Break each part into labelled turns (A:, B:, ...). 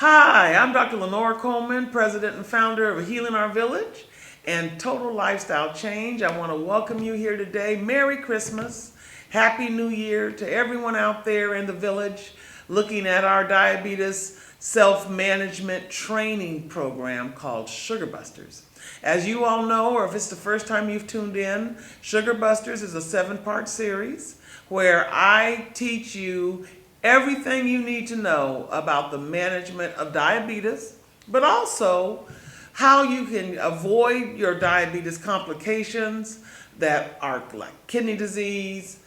A: Hi, I'm Dr. Lenore Coleman, president and founder of Healing Our Village and Total Lifestyle Change. I want to welcome you here today. Merry Christmas. Happy New Year to everyone out there in the village looking at our diabetes self-management training program called Sugar Busters. As you all know, or if it's the first time you've tuned in, Sugar Busters is a 7-part series where I teach you everything you need to know about the management of diabetes, but also how you can avoid your diabetes complications that are like kidney disease,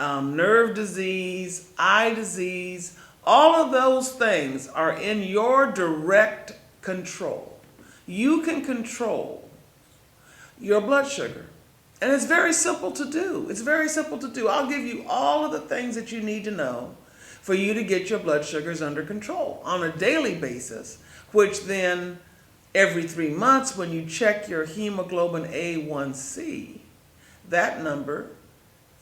A: nerve disease, eye disease. All of those things are in your direct control. You can control your blood sugar. And it's very simple to do. It's very simple to do. I'll give you all of the things that you need to know for you to get your blood sugars under control on a daily basis, which then every 3 months when you check your hemoglobin A1C, that number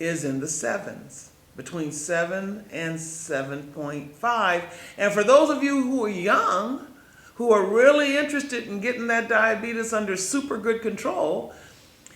A: is in the 7s, between 7 and 7.5. And for those of you who are young, who are really interested in getting that diabetes under super good control,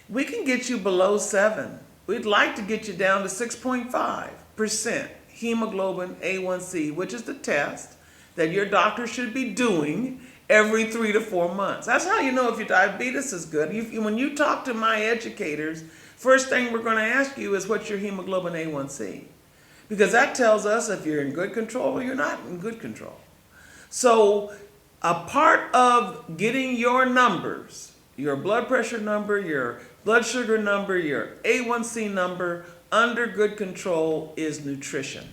A: we can get you below 7. We'd like to get you down to 6.5% hemoglobin A1C, which is the test that your doctor should be doing every 3 to 4 months. That's how you know if your diabetes is good. When you talk to my educators, first thing we're going to ask you is what's your hemoglobin A1C? Because that tells us if you're in good control or you're not in good control. So a part of getting your numbers, your blood pressure number, your blood sugar number, your A1C number under good control is nutrition.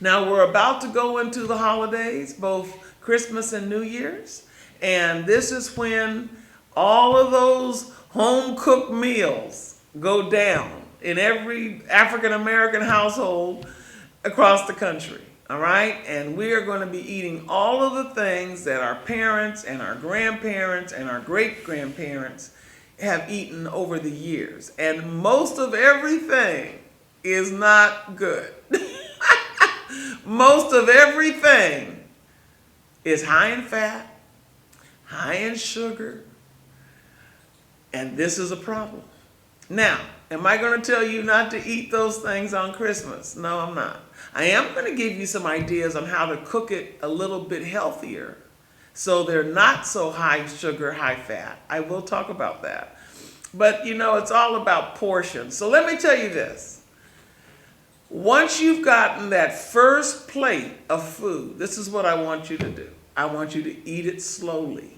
A: Now we're about to go into the holidays, both Christmas and New Year's, and this is when all of those home-cooked meals go down in every African American household across the country. All right? And we are going to be eating all of the things that our parents and our grandparents and our great-grandparents have eaten over the years. And most of everything is not good. Most of everything is high in fat, high in sugar, and this is a problem. Now, am I going to tell you not to eat those things on Christmas? No, I'm not. I am going to give you some ideas on how to cook it a little bit healthier so they're not so high sugar, high fat. I will talk about that. But you know, it's all about portions. So let me tell you this. Once you've gotten that first plate of food, this is what I want you to do. I want you to eat it slowly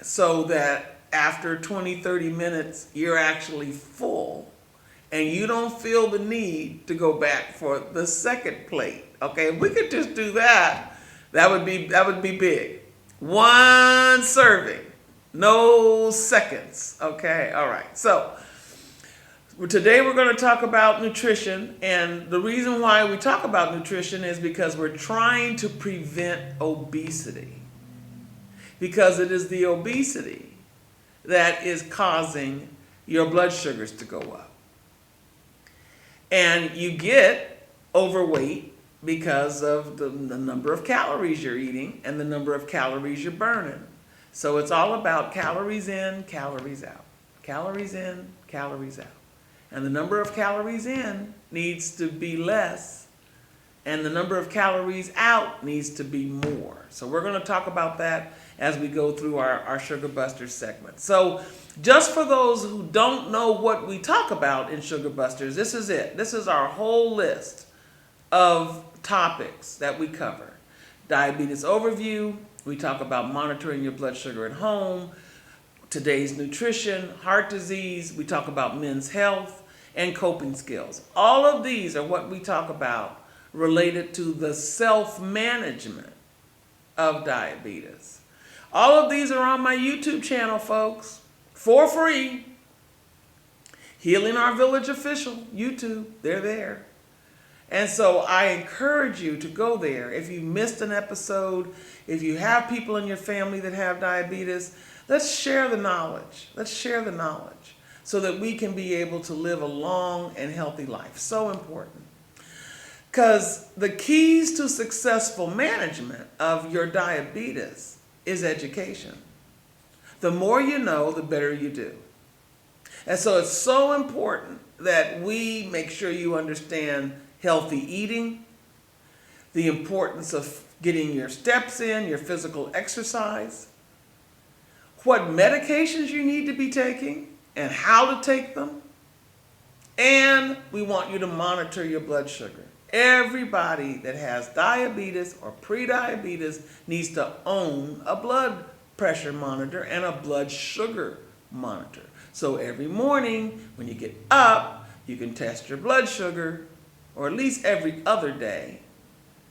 A: so that after 20, 30 minutes, you're actually full and you don't feel the need to go back for the second plate. Okay, if we could just do that, that would be big. 1 serving, no seconds. Okay, all right. So today we're going to talk about nutrition, and the reason why we talk about nutrition is because we're trying to prevent obesity. Because it is the obesity that is causing your blood sugars to go up. And you get overweight because of the number of calories you're eating and the number of calories you're burning. So it's all about calories in, calories out. Calories in, calories out. And the number of calories in needs to be less, and the number of calories out needs to be more. So we're going to talk about that as we go through our Sugar Busters segment. So just for those who don't know what we talk about in Sugar Busters, this is it. This is our whole list of topics that we cover. Diabetes overview, we talk about monitoring your blood sugar at home, today's nutrition, heart disease, we talk about men's health, and coping skills. All of these are what we talk about related to the self-management of diabetes. All of these are on my YouTube channel, folks, for free. Healing Our Village Official, YouTube, they're there. And so I encourage you to go there. If you missed an episode, if you have people in your family that have diabetes, let's share the knowledge. Let's share the knowledge so that we can be able to live a long and healthy life. So important. Because the keys to successful management of your diabetes is education. The more you know, the better you do. And so it's so important that we make sure you understand healthy eating, the importance of getting your steps in, your physical exercise, what medications you need to be taking and how to take them. And we want you to monitor your blood sugar. Everybody that has diabetes or prediabetes needs to own a blood pressure monitor and a blood sugar monitor. So every morning when you get up, you can test your blood sugar, or at least every other day,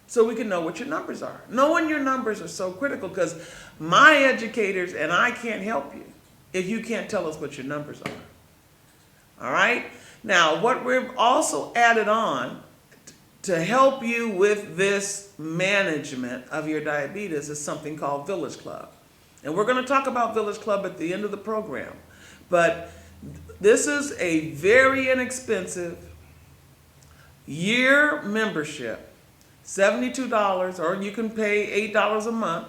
A: so we can know what your numbers are. Knowing your numbers are so critical because my educators and I can't help you if you can't tell us what your numbers are. All right? Now, what we've also added on to help you with this management of your diabetes is something called Village Club. And we're going to talk about Village Club at the end of the program. But this is a very inexpensive year membership, $72, or you can pay $8 a month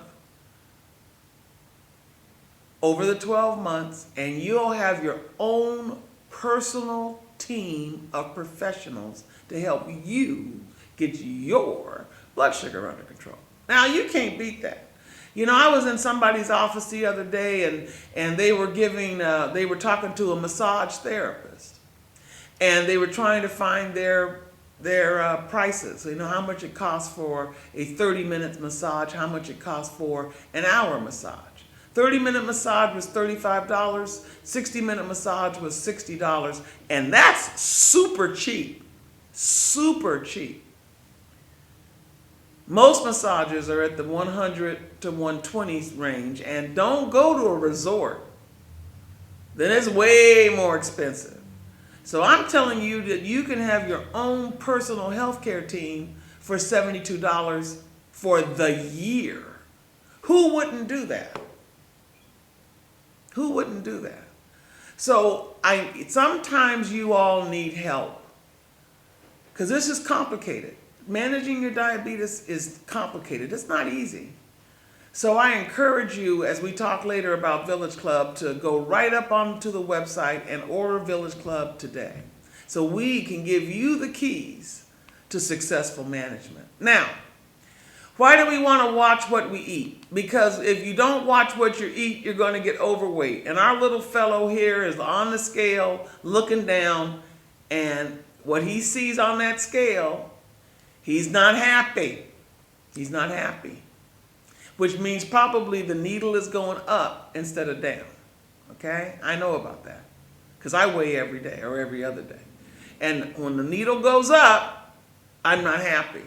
A: over the 12 months, and you'll have your own personal team of professionals to help you get your blood sugar under control. Now, you can't beat that. You know, I was in somebody's office the other day, and they were talking to a massage therapist, and they were trying to find their prices. You know, how much it costs for a 30-minute massage, how much it costs for an hour massage. 30-minute massage was $35, 60-minute massage was $60, and that's super cheap, super cheap. Most massages are at the 100 to 120 range, and don't go to a resort. Then it's way more expensive. So I'm telling you that you can have your own personal healthcare team for $72 for the year. Who wouldn't do that? Who wouldn't do that? So sometimes you all need help because this is complicated. Managing your diabetes is complicated. It's not easy. So I encourage you, as we talk later about Village Club, to go right up onto the website and order Village Club today, so we can give you the keys to successful management. Now, why do we want to watch what we eat? Because if you don't watch what you eat, you're going to get overweight. And our little fellow here is on the scale looking down, and what he sees on that scale, he's not happy. He's not happy. Which means probably the needle is going up instead of down. Okay? I know about that. Because I weigh every day or every other day. And when the needle goes up, I'm not happy.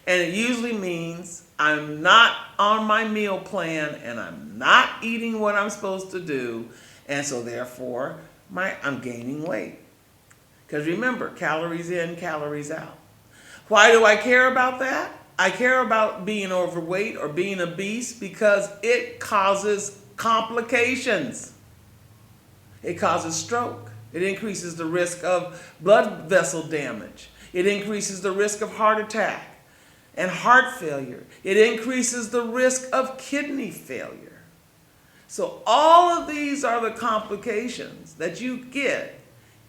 A: And it usually means I'm not on my meal plan and I'm not eating what I'm supposed to do. And so therefore, I'm gaining weight. Because remember, calories in, calories out. Why do I care about that? I care about being overweight or being obese because it causes complications. It causes stroke. It increases the risk of blood vessel damage. It increases the risk of heart attack and heart failure. It increases the risk of kidney failure. So all of these are the complications that you get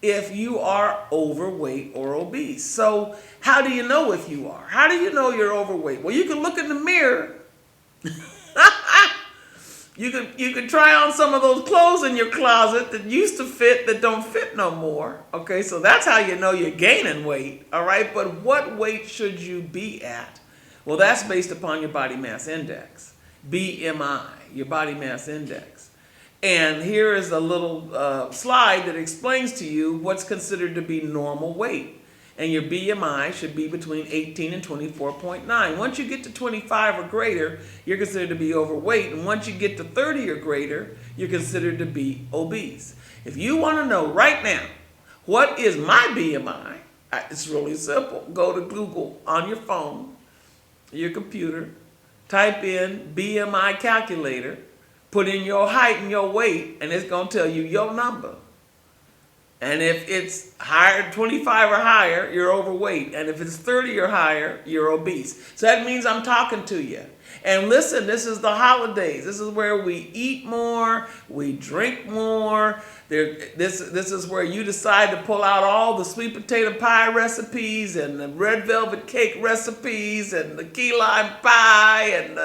A: if you are overweight or obese. So how do you know if you are? How do you know you're overweight? Well, you can look in the mirror. You can try on some of those clothes in your closet that used to fit that don't fit no more. Okay, so that's how you know you're gaining weight. All right, but what weight should you be at? Well, that's based upon your body mass index, BMI, your body mass index. And here is a little slide that explains to you what's considered to be normal weight. And your BMI should be between 18 and 24.9. Once you get to 25 or greater, you're considered to be overweight. And once you get to 30 or greater, you're considered to be obese. If you want to know right now, what is my BMI? It's really simple. Go to Google on your phone, your computer, type in BMI calculator, put in your height and your weight, and it's going to tell you your number. And if it's higher, 25 or higher, you're overweight. And if it's 30 or higher, you're obese. So that means I'm talking to you. And listen, this is the holidays. This is where we eat more, we drink more. This is where you decide to pull out all the sweet potato pie recipes and the red velvet cake recipes and the key lime pie and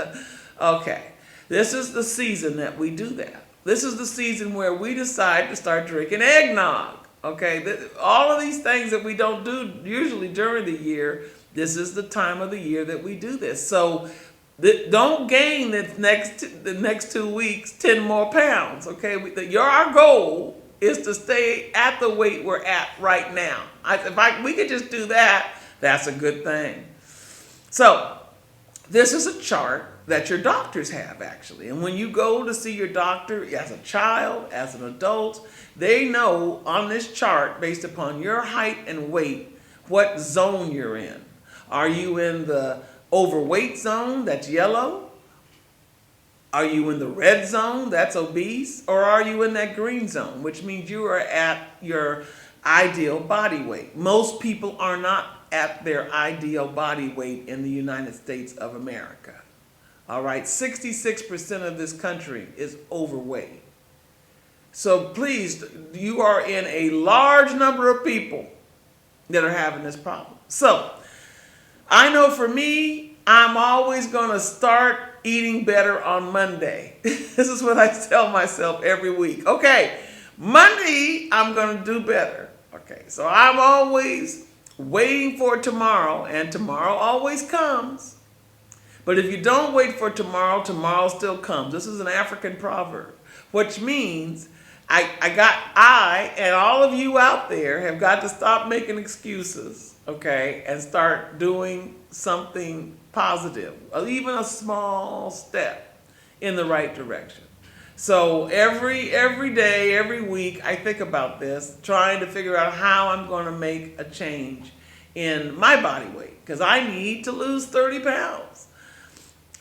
A: okay. This is the season that we do that. This is the season where we decide to start drinking eggnog. Okay, all of these things that we don't do usually during the year, this is the time of the year that we do this. So don't gain the next 2 weeks 10 more pounds. Okay, our goal is to stay at the weight we're at right now. We could just do that, that's a good thing. So this is a chart that your doctors have actually. And when you go to see your doctor as a child, as an adult, they know on this chart, based upon your height and weight, what zone you're in. Are you in the overweight zone, that's yellow? Are you in the red zone, that's obese? Or are you in that green zone, which means you are at your ideal body weight? Most people are not at their ideal body weight in the United States of America. All right, 66% of this country is overweight. So please, you are in a large number of people that are having this problem. So I know for me, I'm always going to start eating better on Monday. This is what I tell myself every week. Okay, Monday, I'm going to do better. Okay, so I'm always waiting for tomorrow, and tomorrow always comes. But if you don't wait for tomorrow, tomorrow still comes. This is an African proverb, which means I and all of you out there have got to stop making excuses, okay, and start doing something positive, or even a small step in the right direction. So every day, every week, I think about this, trying to figure out how I'm going to make a change in my body weight, because I need to lose 30 pounds.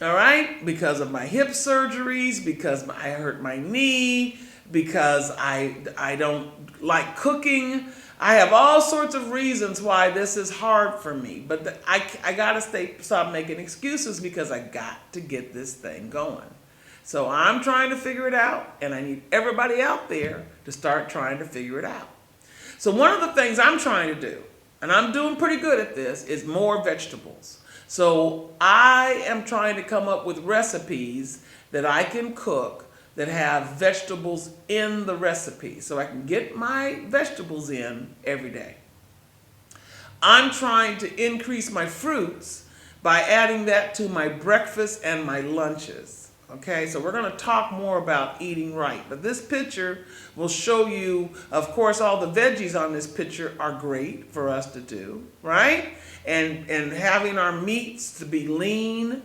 A: All right, because of my hip surgeries, because I hurt my knee, because I don't like cooking. I have all sorts of reasons why this is hard for me, but I got to stop making excuses because I got to get this thing going. So I'm trying to figure it out, and I need everybody out there to start trying to figure it out. So one of the things I'm trying to do, and I'm doing pretty good at this, is more vegetables. So I am trying to come up with recipes that I can cook that have vegetables in the recipe, so I can get my vegetables in every day. I'm trying to increase my fruits by adding that to my breakfast and my lunches. Okay, so we're going to talk more about eating right. But this picture will show you, of course, all the veggies on this picture are great for us to do, right? And having our meats to be lean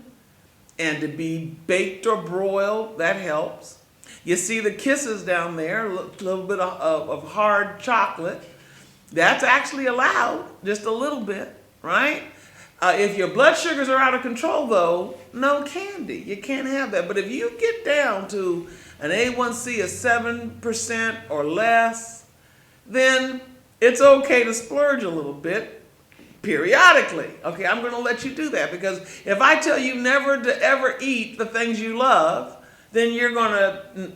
A: and to be baked or broiled, that helps. You see the kisses down there, a little bit of hard chocolate. That's actually allowed, just a little bit, right? If your blood sugars are out of control, though, no candy. You can't have that. But if you get down to an A1C of 7% or less, then it's okay to splurge a little bit periodically. Okay, I'm going to let you do that, because if I tell you never to ever eat the things you love, then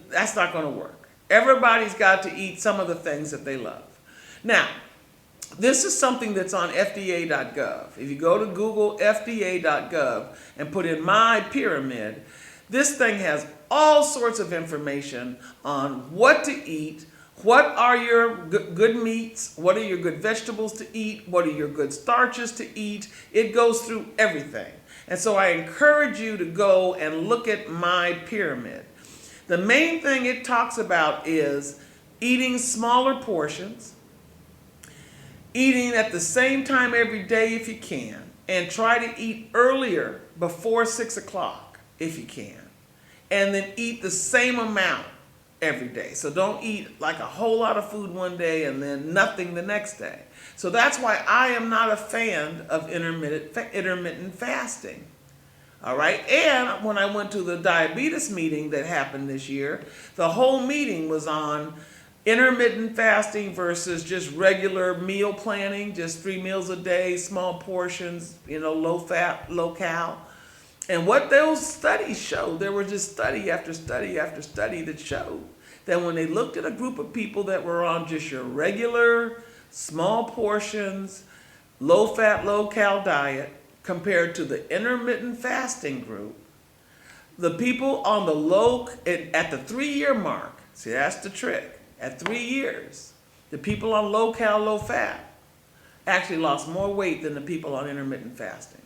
A: that's not going to work. Everybody's got to eat some of the things that they love. Now, this is something that's on FDA.gov. If you go to Google FDA.gov and put in my pyramid, this thing has all sorts of information on what to eat, what are your good meats, what are your good vegetables to eat, what are your good starches to eat. It goes through everything. And so I encourage you to go and look at my pyramid. The main thing it talks about is eating smaller portions, eating at the same time every day if you can, and try to eat earlier, before 6 o'clock if you can, and then eat the same amount every day. So don't eat like a whole lot of food one day and then nothing the next day. So that's why I am not a fan of intermittent fasting. All right, and when I went to the diabetes meeting that happened this year, the whole meeting was on intermittent fasting versus just regular meal planning, just 3 meals a day, small portions, low fat, low cal. And what those studies showed, there were just study after study after study that showed that when they looked at a group of people that were on just your regular, small portions, low fat, low cal diet compared to the intermittent fasting group, the people on the at the 3-year mark, see, that's the trick. At 3 years, the people on low cal, low fat actually lost more weight than the people on intermittent fasting.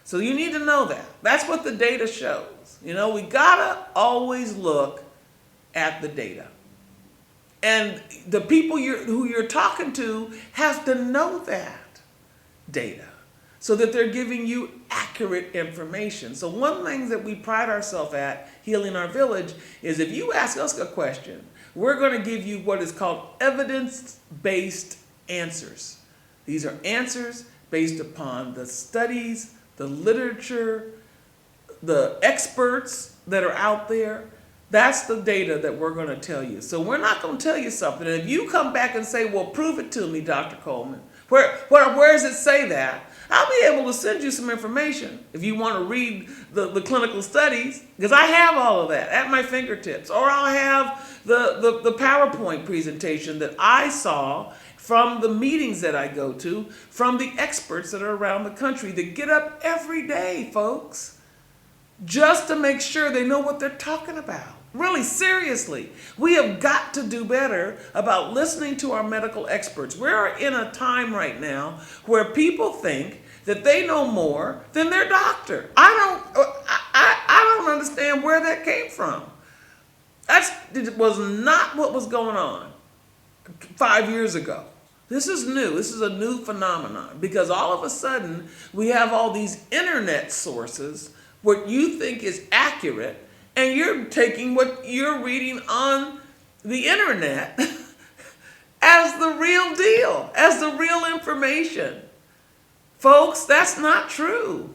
A: So you need to know that. That's what the data shows. We gotta always look at the data. And the people who you're talking to have to know that data so that they're giving you accurate information. So one thing that we pride ourselves at, Healing Our Village, is if you ask us a question, we're going to give you what is called evidence-based answers. These are answers based upon the studies, the literature, the experts that are out there. That's the data that we're going to tell you. So we're not going to tell you something. And if you come back and say, well, prove it to me, Dr. Coleman, where does it say that? I'll be able to send you some information if you want to read the clinical studies, because I have all of that at my fingertips. Or I'll have the PowerPoint presentation that I saw from the meetings that I go to, from the experts that are around the country that get up every day, folks, just to make sure they know what they're talking about. Really, seriously, we have got to do better about listening to our medical experts. We're in a time right now where people think that they know more than their doctor. I don't understand where that came from. It was not what was going on 5 years ago. This is new. This is a new phenomenon because all of a sudden we have all these internet sources, what you think is accurate, and you're taking what you're reading on the internet as the real deal, as the real information. Folks, that's not true.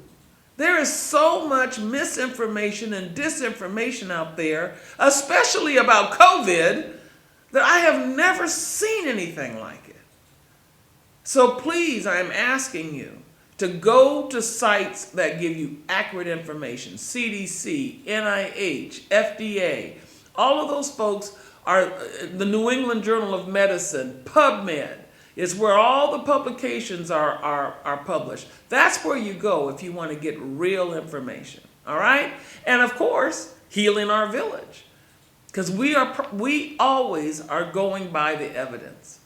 A: There is so much misinformation and disinformation out there, especially about COVID, that I have never seen anything like it. So please, I'm asking you to go to sites that give you accurate information. CDC, NIH, FDA, all of those folks are the New England Journal of Medicine, PubMed. It's where all the publications are published. That's where you go if you want to get real information, all right? And of course, Healing Our Village, because we always are going by the evidence.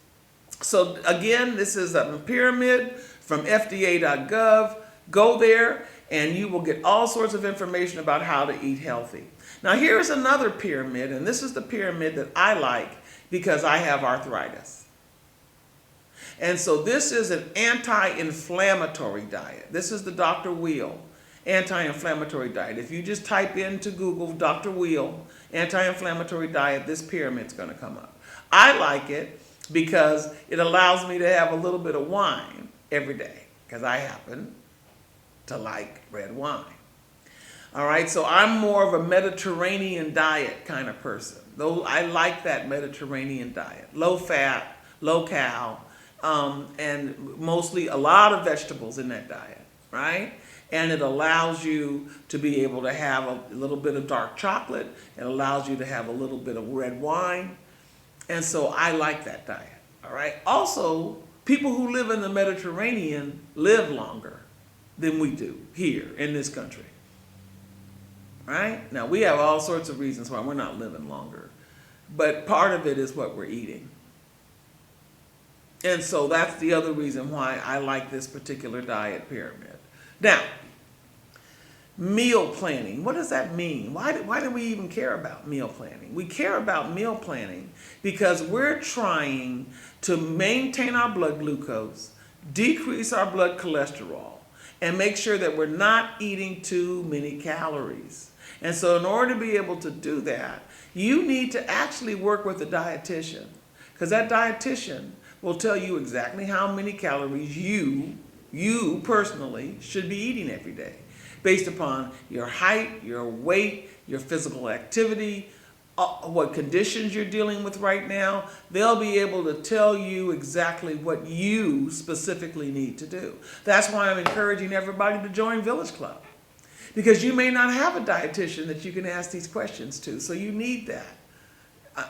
A: So again, this is a pyramid from FDA.gov. Go there and you will get all sorts of information about how to eat healthy. Now here's another pyramid, and this is the pyramid that I like because I have arthritis. And so this is an anti-inflammatory diet. This is the Dr. Wheel anti-inflammatory diet. If you just type into Google Dr. Wheel anti-inflammatory diet, this pyramid's going to come up. I like it because it allows me to have a little bit of wine every day because I happen to like red wine. All right, so I'm more of a Mediterranean diet kind of person. Though I like that Mediterranean diet. Low fat, low cal, and mostly a lot of vegetables in that diet, right? And it allows you to be able to have a little bit of dark chocolate. It allows you to have a little bit of red wine. And so I like that diet, all right? Also, people who live in the Mediterranean live longer than we do here in this country, right? Now, we have all sorts of reasons why we're not living longer, but part of it is what we're eating. And so that's the other reason why I like this particular diet pyramid. Now, meal planning. What does that mean? Why do we even care about meal planning? We care about meal planning because we're trying to maintain our blood glucose, decrease our blood cholesterol, and make sure that we're not eating too many calories. And so in order to be able to do that, you need to actually work with a dietitian, because that dietitian will tell you exactly how many calories you personally should be eating every day based upon your height, your weight, your physical activity, what conditions you're dealing with right now. They'll be able to tell you exactly what you specifically need to do. That's why I'm encouraging everybody to join Village Club, because you may not have a dietitian that you can ask these questions to, so you need that.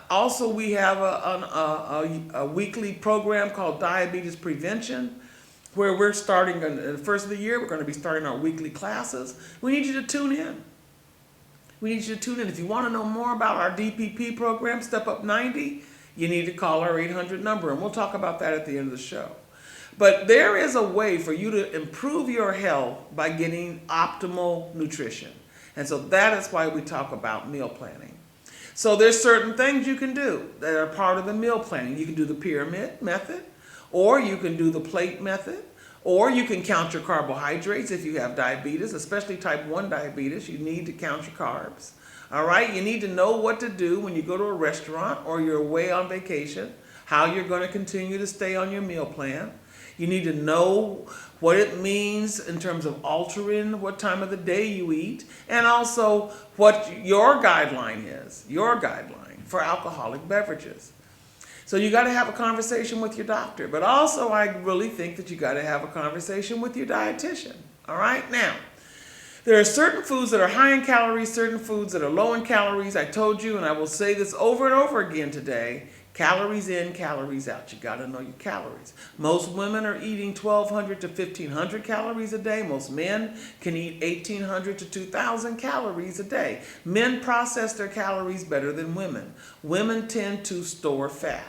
A: Also, we have a weekly program called Diabetes Prevention, where we're starting in the first of the year. We're going to be starting our weekly classes. We need you to tune in. We need you to tune in. If you want to know more about our DPP program, Step Up 90, you need to call our 800 number, and we'll talk about that at the end of the show. But there is a way for you to improve your health by getting optimal nutrition. And so that is why we talk about meal planning. So there's certain things you can do that are part of the meal planning. You can do the pyramid method, or you can do the plate method, or you can count your carbohydrates if you have diabetes, especially type 1 diabetes. You need to count your carbs. All right? You need to know what to do when you go to a restaurant or you're away on vacation, how you're going to continue to stay on your meal plan. You need to know what it means in terms of altering what time of the day you eat, and also what your guideline is, for alcoholic beverages. So you got to have a conversation with your doctor, but also I really think that you got to have a conversation with your dietitian. All right? Now, there are certain foods that are high in calories, certain foods that are low in calories. I told you, and I will say this over and over again today, calories in, calories out. You got to know your calories. Most women are eating 1,200 to 1,500 calories a day. Most men can eat 1,800 to 2,000 calories a day. Men process their calories better than women. Women tend to store fat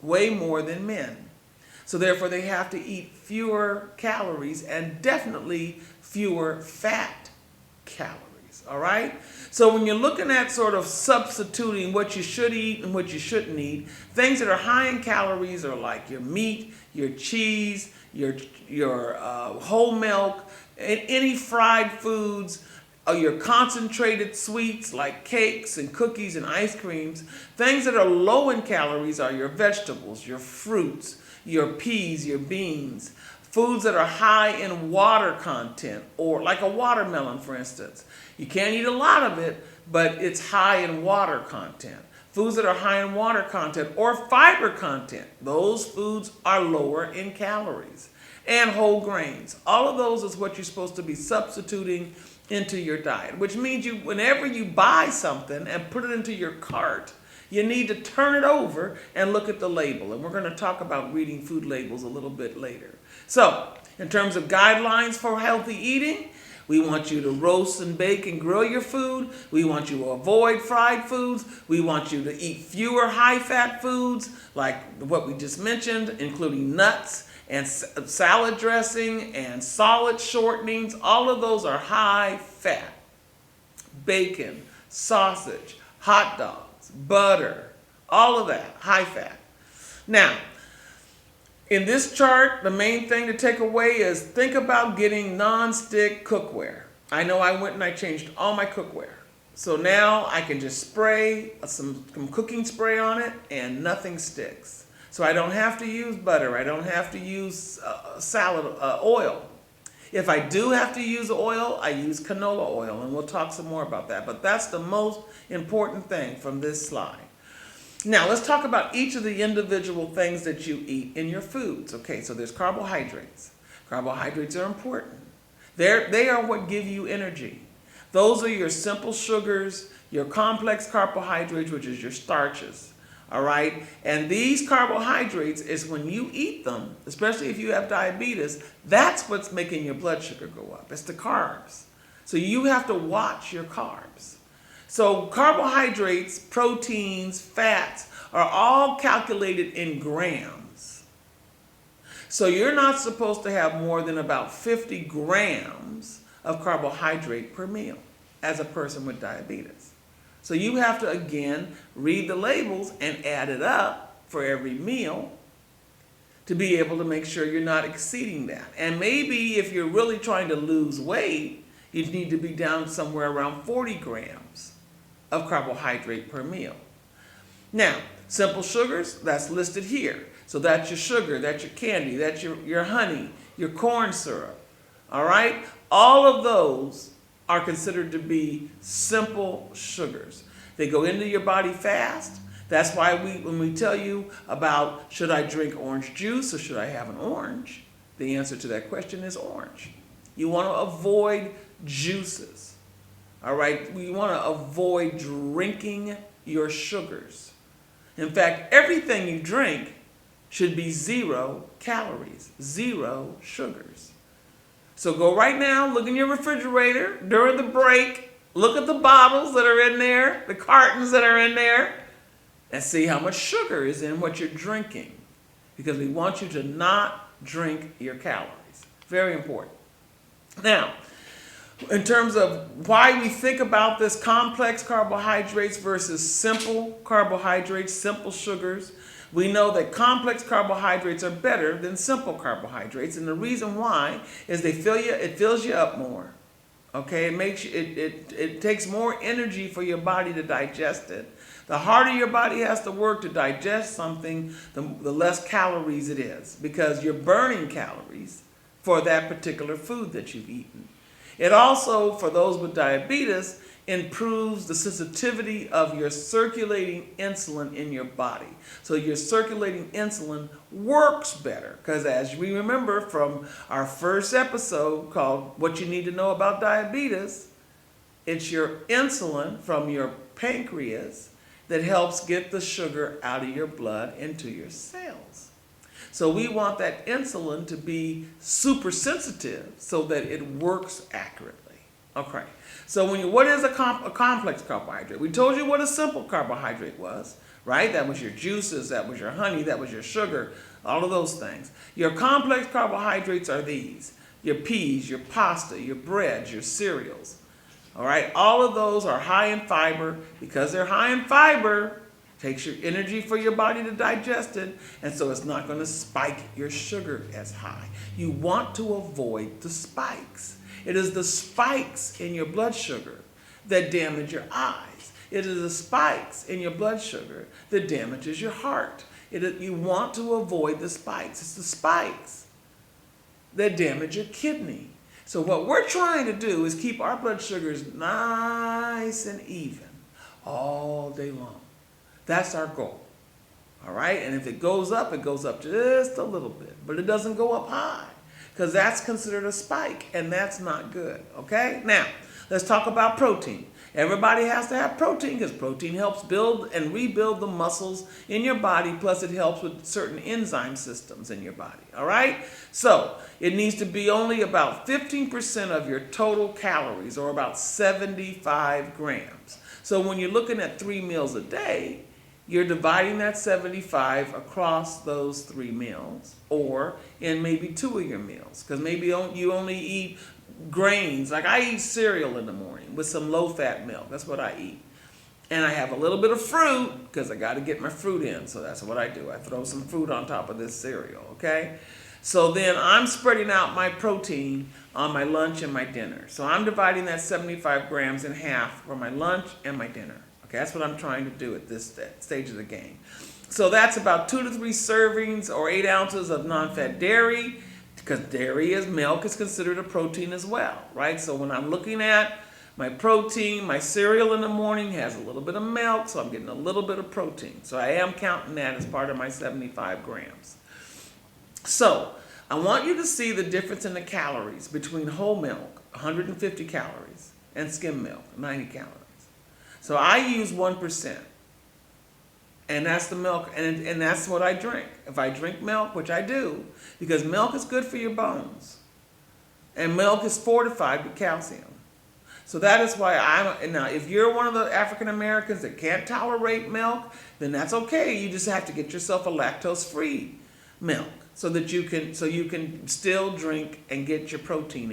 A: way more than men. So therefore they have to eat fewer calories and definitely fewer fat calories. All right? So when you're looking at sort of substituting what you should eat and what you shouldn't eat, things that are high in calories are like your meat, your cheese, your whole milk, and any fried foods, your concentrated sweets like cakes and cookies and ice creams. Things that are low in calories are your vegetables, your fruits, your peas, your beans. Foods that are high in water content, or like a watermelon, for instance. You can't eat a lot of it, but it's high in water content. Foods that are high in water content or fiber content, those foods are lower in calories. And whole grains. All of those is what you're supposed to be substituting into your diet, which means whenever you buy something and put it into your cart, you need to turn it over and look at the label. And we're going to talk about reading food labels a little bit later. So, in terms of guidelines for healthy eating, we want you to roast and bake and grill your food. We want you to avoid fried foods. We want you to eat fewer high-fat foods, like what we just mentioned, including nuts and salad dressing and solid shortenings. All of those are high-fat. Bacon, sausage, hot dogs, butter, all of that, high-fat. Now, in this chart, the main thing to take away is think about getting non-stick cookware. I know I went and I changed all my cookware. So now I can just spray some cooking spray on it and nothing sticks. So I don't have to use butter. I don't have to use salad oil. If I do have to use oil, I use canola oil, and we'll talk some more about that. But that's the most important thing from this slide. Now, let's talk about each of the individual things that you eat in your foods. Okay, so there's carbohydrates. Carbohydrates are important. They are what give you energy. Those are your simple sugars, your complex carbohydrates, which is your starches. All right? And these carbohydrates is when you eat them, especially if you have diabetes, that's what's making your blood sugar go up. It's the carbs. So you have to watch your carbs. So carbohydrates, proteins, fats are all calculated in grams. So you're not supposed to have more than about 50 grams of carbohydrate per meal as a person with diabetes. So you have to, again, read the labels and add it up for every meal to be able to make sure you're not exceeding that. And maybe if you're really trying to lose weight, you need to be down somewhere around 40 grams of carbohydrate per meal. Now, simple sugars, that's listed here. So that's your sugar, that's your candy, that's your honey, your corn syrup. All right? All of those are considered to be simple sugars. They go into your body fast. That's why when we tell you about should I drink orange juice or should I have an orange, the answer to that question is orange. You want to avoid juices. All right? You want to avoid drinking your sugars. In fact, everything you drink should be 0 calories, 0 sugars. So go right now, look in your refrigerator during the break, look at the bottles that are in there, the cartons that are in there, and see how much sugar is in what you're drinking. Because we want you to not drink your calories. Very important. Now, in terms of why we think about this complex carbohydrates versus simple carbohydrates, simple sugars, we know that complex carbohydrates are better than simple carbohydrates, and the reason why is it fills you up more. Okay, it takes more energy for your body to digest it. The harder your body has to work to digest something, the less calories it is, because you're burning calories for that particular food that you've eaten. It also, for those with diabetes, improves the sensitivity of your circulating insulin in your body. So your circulating insulin works better, because as we remember from our first episode called What You Need to Know About Diabetes, it's your insulin from your pancreas that helps get the sugar out of your blood into your cells. So we want that insulin to be super sensitive so that it works accurately. Okay. So what is a complex carbohydrate? We told you what a simple carbohydrate was, right? That was your juices, that was your honey, that was your sugar, all of those things. Your complex carbohydrates are these: your peas, your pasta, your breads, your cereals. All right? All of those are high in fiber. Because they're high in fiber, takes your energy for your body to digest it, and so it's not going to spike your sugar as high. You want to avoid the spikes. It is the spikes in your blood sugar that damage your eyes. It is the spikes in your blood sugar that damages your heart. You want to avoid the spikes. It's the spikes that damage your kidney. So what we're trying to do is keep our blood sugars nice and even all day long. That's our goal. All right? And if it goes up just a little bit. But it doesn't go up high, because that's considered a spike, and that's not good. Okay? Now, let's talk about protein. Everybody has to have protein, because protein helps build and rebuild the muscles in your body, plus it helps with certain enzyme systems in your body. All right? So, it needs to be only about 15% of your total calories, or about 75 grams. So when you're looking at 3 meals a day, you're dividing that 75 across those 3 meals, or in maybe 2 of your meals, because maybe you only eat grains. Like I eat cereal in the morning with some low-fat milk. That's what I eat. And I have a little bit of fruit, because I got to get my fruit in, so that's what I do. I throw some fruit on top of this cereal, okay? So then I'm spreading out my protein on my lunch and my dinner. So I'm dividing that 75 grams in half for my lunch and my dinner. Okay, that's what I'm trying to do at this stage of the game. So that's about 2 to 3 servings or 8 ounces of non-fat dairy, because milk is considered a protein as well, right? So when I'm looking at my protein, my cereal in the morning has a little bit of milk, so I'm getting a little bit of protein. So I am counting that as part of my 75 grams. So I want you to see the difference in the calories between whole milk, 150 calories, and skim milk, 90 calories. So I use 1%, and that's the milk, and that's what I drink. If I drink milk, which I do, because milk is good for your bones, and milk is fortified with calcium. So that is why now if you're one of the African Americans that can't tolerate milk, then that's okay. You just have to get yourself a lactose-free milk so you can still drink and get your protein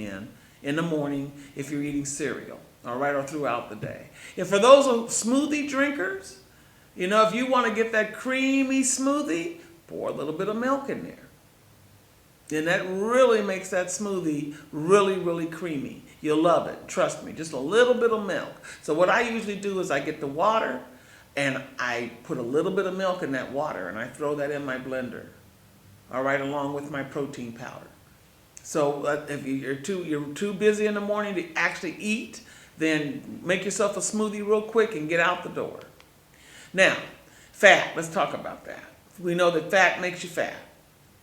A: in the morning if you're eating cereal. All right, or throughout the day. And for those smoothie drinkers, if you want to get that creamy smoothie, pour a little bit of milk in there. And that really makes that smoothie really, really creamy. You'll love it. Trust me, just a little bit of milk. So what I usually do is I get the water and I put a little bit of milk in that water and I throw that in my blender. All right, along with my protein powder. So if you're too busy in the morning to actually eat, then make yourself a smoothie real quick and get out the door. Now, fat, let's talk about that. We know that fat makes you fat.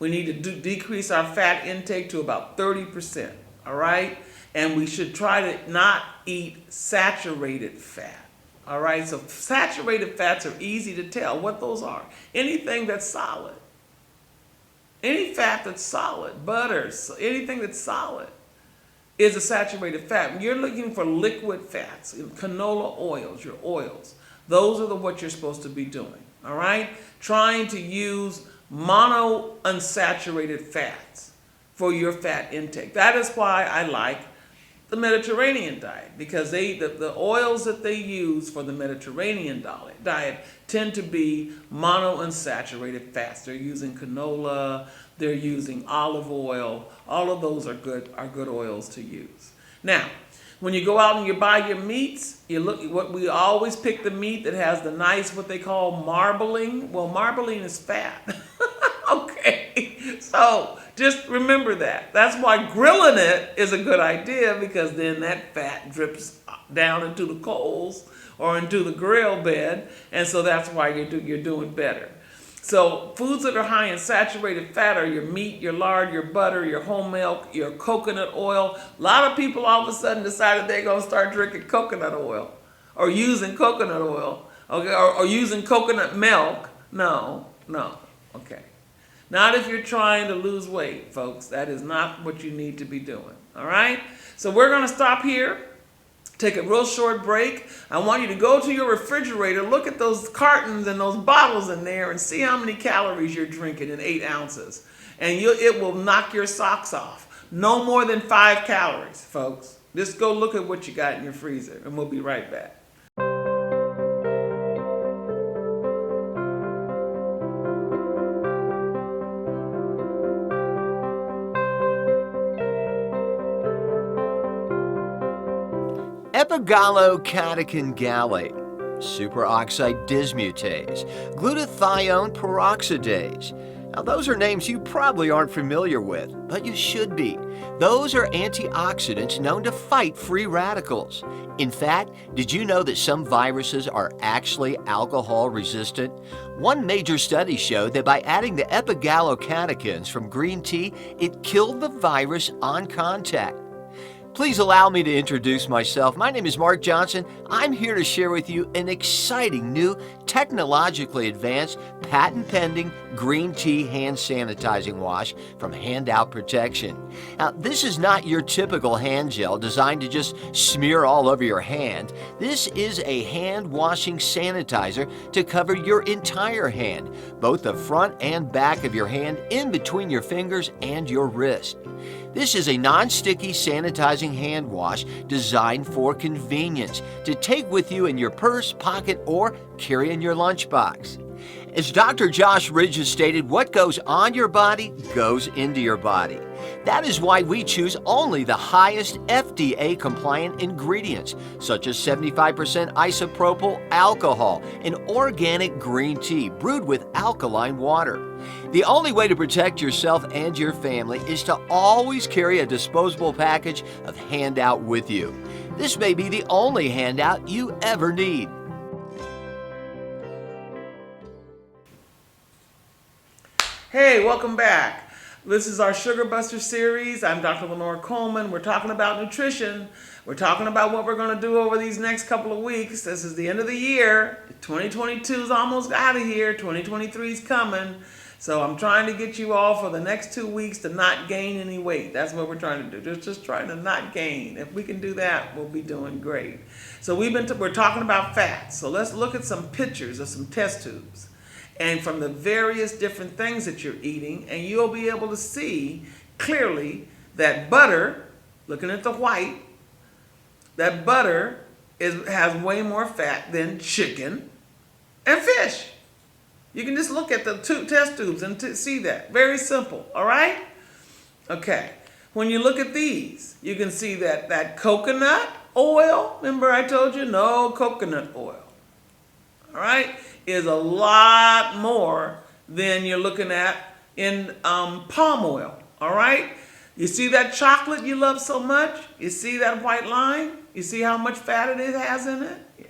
A: We need to decrease our fat intake to about 30%, all right? And we should try to not eat saturated fat, all right? So saturated fats are easy to tell what those are. Anything that's solid. Any fat that's solid, butter, anything that's solid is a saturated fat. When you're looking for liquid fats, canola oils, your oils, those are what you're supposed to be doing, all right? Trying to use monounsaturated fats for your fat intake. That is why I like the Mediterranean diet, because the oils that they use for the Mediterranean diet tend to be monounsaturated fats. They're using canola, they're using olive oil. All of those are good oils to use. Now, when you go out and you buy your meats, we always pick the meat that has the nice, what they call marbling. Well, marbling is fat. Okay, so just remember that. That's why grilling it is a good idea, because then that fat drips down into the coals or into the grill bed, and so that's why you're doing better. So foods that are high in saturated fat are your meat, your lard, your butter, your whole milk, your coconut oil. A lot of people all of a sudden decided they're going to start drinking coconut oil or using coconut oil, okay, or using coconut milk. No, okay. Not if you're trying to lose weight, folks. That is not what you need to be doing, all right? So we're going to stop here, take a real short break. I want you to go to your refrigerator, look at those cartons and those bottles in there and see how many calories you're drinking in 8 ounces. And it will knock your socks off. No more than 5 calories, folks. Just go look at what you got in your freezer, and we'll be right back.
B: Epigallocatechin gallate, superoxide dismutase, glutathione peroxidase. Now, those are names you probably aren't familiar with, but you should be. Those are antioxidants known to fight free radicals. In fact, did you know that some viruses are actually alcohol resistant? One major study showed that by adding the epigallocatechins from green tea, it killed the virus on contact. Please allow me to introduce myself. My name is Mark Johnson. I'm here to share with you an exciting new, technologically advanced, patent-pending green tea hand sanitizing wash from Handout Protection. Now, this is not your typical hand gel designed to just smear all over your hand. This is a hand washing sanitizer to cover your entire hand, both the front and back of your hand, in between your fingers and your wrist. This is a non-sticky sanitizing hand wash designed for convenience to take with you in your purse, pocket, or carry in your lunchbox. As Dr. Josh Ridge has stated, what goes on your body goes into your body. That is why we choose only the highest FDA-compliant ingredients, such as 75% isopropyl alcohol in organic green tea brewed with alkaline water. The only way to protect yourself and your family is to always carry a disposable package of Handout with you. This may be the only handout you ever need.
A: Hey, welcome back. This is our Sugar Buster series. I'm Dr. Lenore Coleman. We're talking about nutrition. We're talking about what we're going to do over these next couple of weeks. This is the end of the year. 2022 is almost out of here. 2023 is coming. So I'm trying to get you all for the next 2 weeks to not gain any weight. That's what we're trying to do. Just trying to not gain. If we can do that, we'll be doing great. So we're talking about fats. So let's look at some pictures of some test tubes, and from the various different things that you're eating, and you'll be able to see clearly that butter, looking at the white, that butter has way more fat than chicken and fish. You can just look at the two test tubes and see that. Very simple, all right? Okay, when you look at these, you can see that coconut oil, remember I told you, no coconut oil, all right, is a lot more than you're looking at in palm oil, all right? You see that chocolate you love so much? You see that white line? You see how much fat it has in it? Yeah.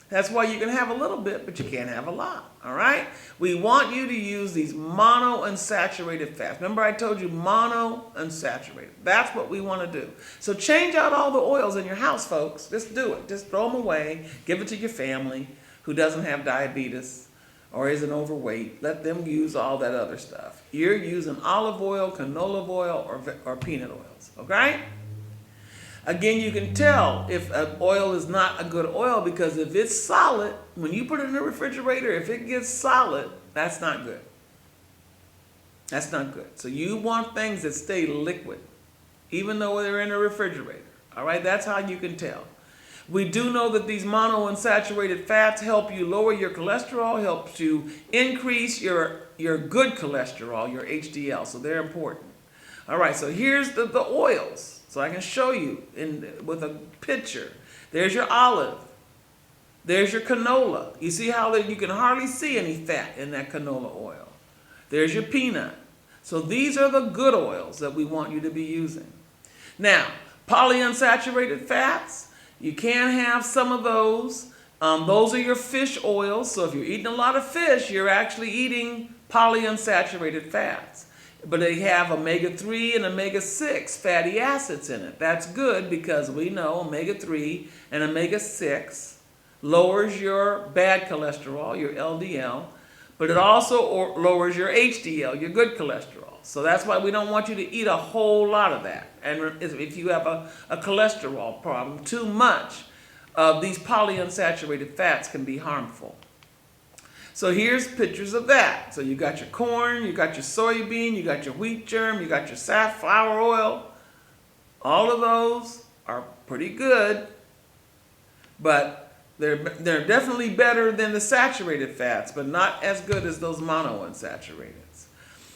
A: That's why you can have a little bit, but you can't have a lot. All right? We want you to use these monounsaturated fats. Remember I told you monounsaturated. That's what we want to do. So change out all the oils in your house, folks. Just do it. Just throw them away. Give it to your family who doesn't have diabetes or isn't overweight. Let them use all that other stuff. You're using olive oil, canola oil, or peanut oils. Okay? Again, you can tell if an oil is not a good oil because if it's solid, when you put it in the refrigerator, if it gets solid, that's not good. That's not good. So you want things that stay liquid, even though they're in the refrigerator. All right, that's how you can tell. We do know that these monounsaturated fats help you lower your cholesterol, helps you increase your good cholesterol, your HDL, so they're important. All right, so here's the oils. So I can show you with a picture. There's your olive. There's your canola. You see how you can hardly see any fat in that canola oil. There's your peanut. So these are the good oils that we want you to be using. Now, polyunsaturated fats, you can have some of those. Those are your fish oils. So if you're eating a lot of fish, you're actually eating polyunsaturated fats. But they have omega-3 and omega-6 fatty acids in it. That's good because we know omega-3 and omega-6 lowers your bad cholesterol, your LDL, but it also lowers your HDL, your good cholesterol. So that's why we don't want you to eat a whole lot of that. And if you have a cholesterol problem, too much of these polyunsaturated fats can be harmful. So here's pictures of that. So you got your corn, you got your soybean, you got your wheat germ, you got your safflower oil. All of those are pretty good, but they're definitely better than the saturated fats, but not as good as those monounsaturated.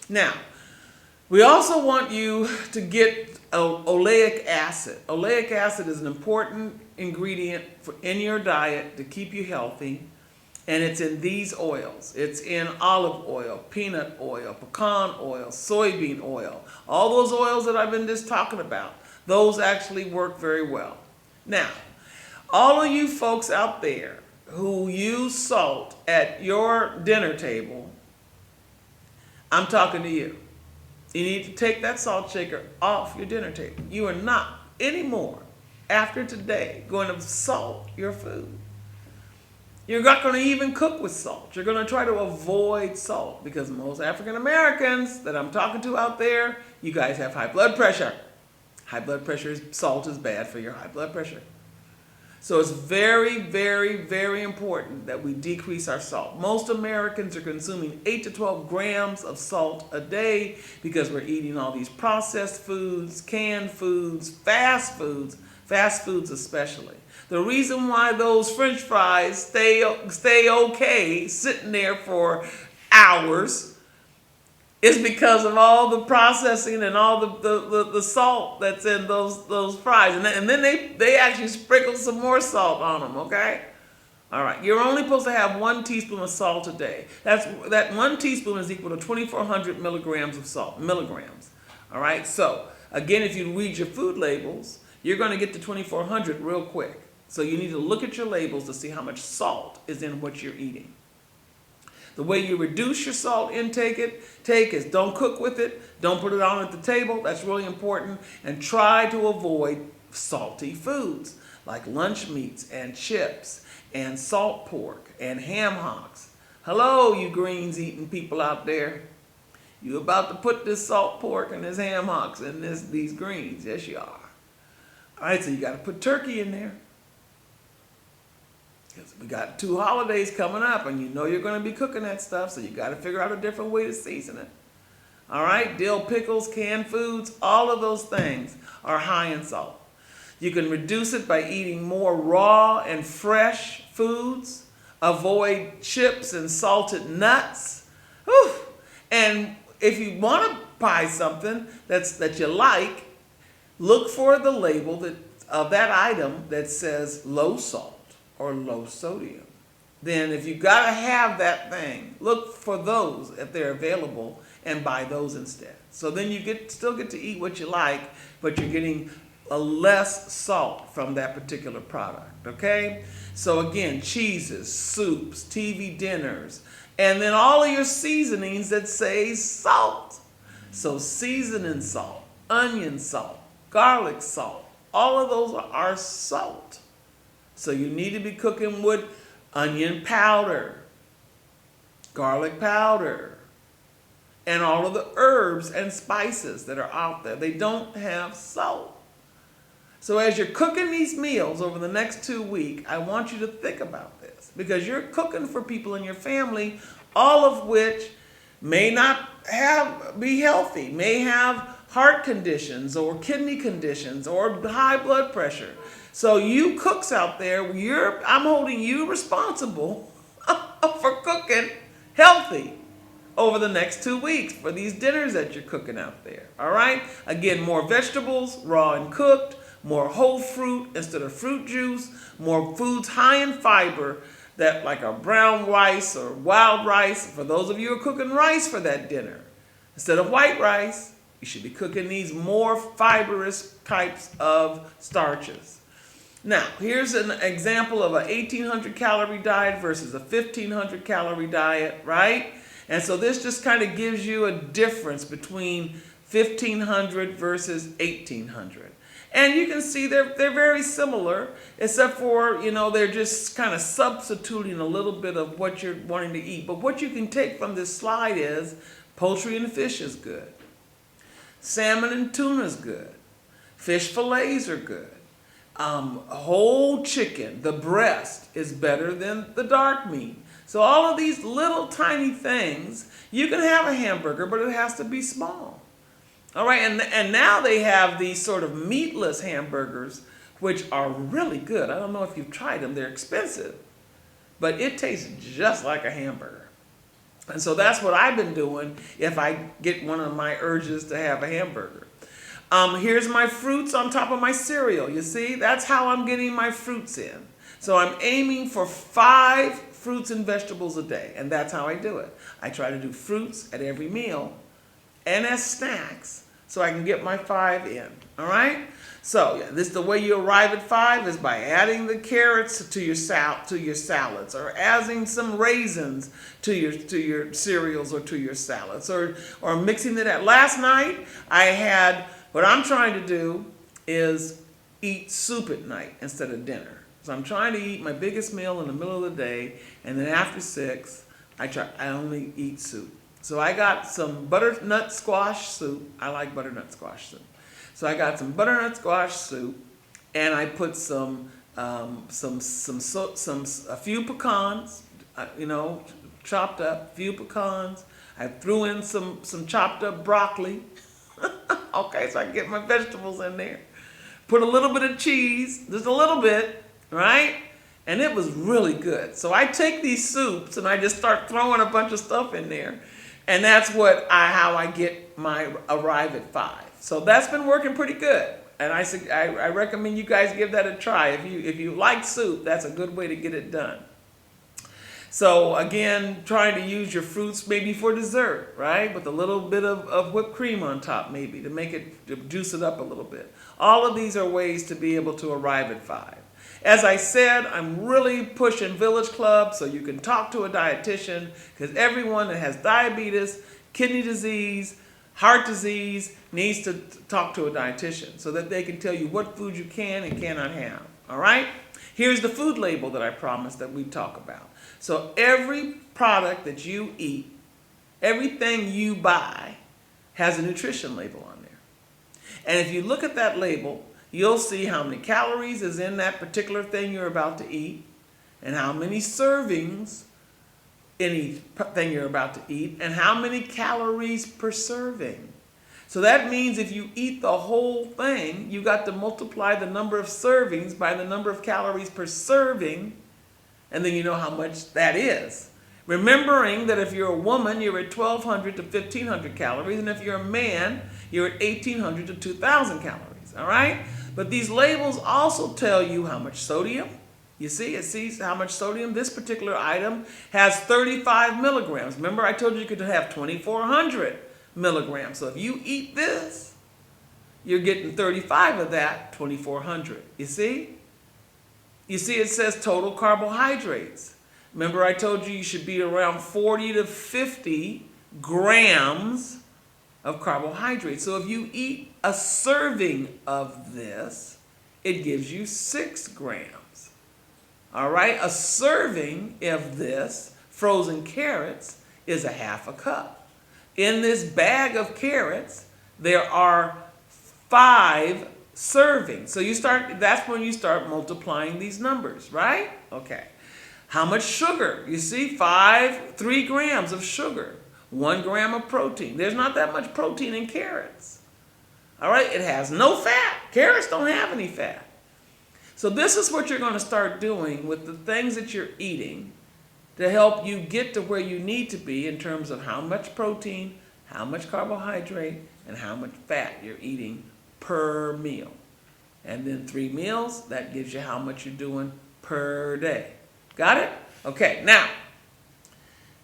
A: Now, we also want you to get oleic acid. Oleic acid is an important ingredient in your diet to keep you healthy. And it's in these oils. It's in olive oil, peanut oil, pecan oil, soybean oil. All those oils that I've been just talking about, those actually work very well. Now, all of you folks out there who use salt at your dinner table, I'm talking to you. You need to take that salt shaker off your dinner table. You are not anymore, after today, going to salt your food. You're not going to even cook with salt. You're going to try to avoid salt because most African Americans that I'm talking to out there, you guys have high blood pressure. High blood pressure, salt is bad for your high blood pressure. So it's very, very, very important that we decrease our salt. Most Americans are consuming 8 to 12 grams of salt a day because we're eating all these processed foods, canned foods, fast foods especially. The reason why those French fries stay okay sitting there for hours is because of all the processing and all the salt that's in those fries. And then they actually sprinkle some more salt on them, okay? All right, you're only supposed to have 1 teaspoon of salt a day. That 1 teaspoon is equal to 2,400 milligrams of salt, milligrams. All right, so again, if you read your food labels, you're going to get to 2,400 real quick. So you need to look at your labels to see how much salt is in what you're eating. The way you reduce your salt intake is don't cook with it, don't put it on at the table, that's really important, and try to avoid salty foods like lunch meats and chips and salt pork and ham hocks. Hello, you greens eating people out there. You about to put this salt pork and this ham hocks and these greens. Yes, you are. All right, so you got to put turkey in there. Because we got 2 holidays coming up and you know you're going to be cooking that stuff, so you got to figure out a different way to season it. All right, dill pickles, canned foods, all of those things are high in salt. You can reduce it by eating more raw and fresh foods. Avoid chips and salted nuts. Whew. And if you want to buy something that you like, look for the label of that item that says low salt or low sodium. Then if you gotta have that thing, look for those if they're available and buy those instead. So then you still get to eat what you like, but you're getting a less salt from that particular product, okay? So again, cheeses, soups, TV dinners, and then all of your seasonings that say salt. So seasoning salt, onion salt, garlic salt, all of those are salt. So you need to be cooking with onion powder, garlic powder, and all of the herbs and spices that are out there. They don't have salt. So as you're cooking these meals over the next 2 weeks, I want you to think about this, because you're cooking for people in your family, all of which may not be healthy, may have heart conditions or kidney conditions or high blood pressure. So you cooks out there, I'm holding you responsible for cooking healthy over the next 2 weeks for these dinners that you're cooking out there. All right? Again, more vegetables, raw and cooked, more whole fruit instead of fruit juice, more foods high in fiber, that like a brown rice or wild rice. For those of you who are cooking rice for that dinner, instead of white rice, you should be cooking these more fibrous types of starches. Now, here's an example of an 1,800 calorie diet versus a 1,500 calorie diet, right? And so this just kind of gives you a difference between 1,500 versus 1,800. And you can see they're very similar, except for, they're just kind of substituting a little bit of what you're wanting to eat. But what you can take from this slide is poultry and fish is good. Salmon and tuna is good. Fish fillets are good. Whole chicken, the breast, is better than the dark meat. So all of these little tiny things, you can have a hamburger, but it has to be small. All right, and now they have these sort of meatless hamburgers, which are really good. I don't know if you've tried them. They're expensive, but it tastes just like a hamburger. And so that's what I've been doing if I get one of my urges to have a hamburger. Here's my fruits on top of my cereal. You see, that's how I'm getting my fruits in. So I'm aiming for 5 fruits and vegetables a day, and that's how I do it. I try to do fruits at every meal and as snacks, so I can get my 5 in. All right? So yeah, this is the way you arrive at 5 is by adding the carrots to your salads, or adding some raisins to your cereals or to your salads, or mixing it up. Last night what I'm trying to do is eat soup at night instead of dinner. So I'm trying to eat my biggest meal in the middle of the day, and then after 6, I only eat soup. So I got some butternut squash soup. I like butternut squash soup. So I got some butternut squash soup, and I put a few pecans, chopped up, few pecans. I threw in some chopped up broccoli. Okay, so I can get my vegetables in there. Put a little bit of cheese, just a little bit, right? And it was really good. So I take these soups and I just start throwing a bunch of stuff in there. And that's how I get my arrive at 5. So that's been working pretty good. And I recommend you guys give that a try. If you like soup, that's a good way to get it done. So again, trying to use your fruits maybe for dessert, right? With a little bit of whipped cream on top maybe to juice it up a little bit. All of these are ways to be able to arrive at 5. As I said, I'm really pushing Village Club so you can talk to a dietitian, because everyone that has diabetes, kidney disease, heart disease needs to talk to a dietitian so that they can tell you what food you can and cannot have. All right? Here's the food label that I promised that we'd talk about. So every product that you eat, everything you buy, has a nutrition label on there. And if you look at that label, you'll see how many calories is in that particular thing you're about to eat, and how many servings anything you're about to eat, and how many calories per serving. So that means if you eat the whole thing, you got to multiply the number of servings by the number of calories per serving, and then you know how much that is. Remembering that if you're a woman, you're at 1,200 to 1,500 calories, and if you're a man, you're at 1,800 to 2,000 calories, all right? But these labels also tell you how much sodium. You see, it sees how much sodium. This particular item has 35 milligrams. Remember, I told you could have 2,400 milligrams. So if you eat this, you're getting 35 of that, 2,400. You see? You see it says total carbohydrates. Remember I told you should be around 40 to 50 grams of carbohydrates. So if you eat a serving of this, it gives you 6 grams. All right? A serving of this, frozen carrots, is a half a cup. In this bag of carrots, there are 5 servings. So that's when you start multiplying these numbers, right? Okay. How much sugar? You see, 3 grams of sugar, 1 gram of protein. There's not that much protein in carrots. All right, it has no fat. Carrots don't have any fat. So this is what you're going to start doing with the things that you're eating to help you get to where you need to be in terms of how much protein, how much carbohydrate, and how much fat you're eating per meal. And then 3 meals, that gives you how much you're doing per day. Got it? Okay, now,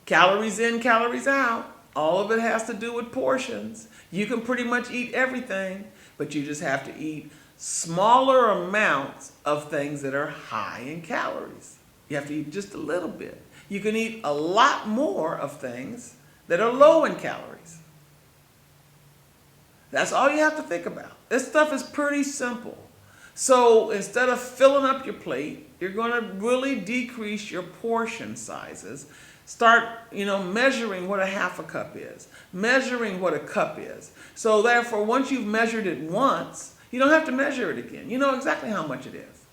A: calories in, calories out. All of it has to do with portions. You can pretty much eat everything, but you just have to eat smaller amounts of things that are high in calories. You have to eat just a little bit. You can eat a lot more of things that are low in calories. That's all you have to think about. This stuff is pretty simple. So instead of filling up your plate, you're going to really decrease your portion sizes. Start, measuring what a half a cup is, measuring what a cup is. So therefore, once you've measured it once, you don't have to measure it again. You know exactly how much it is.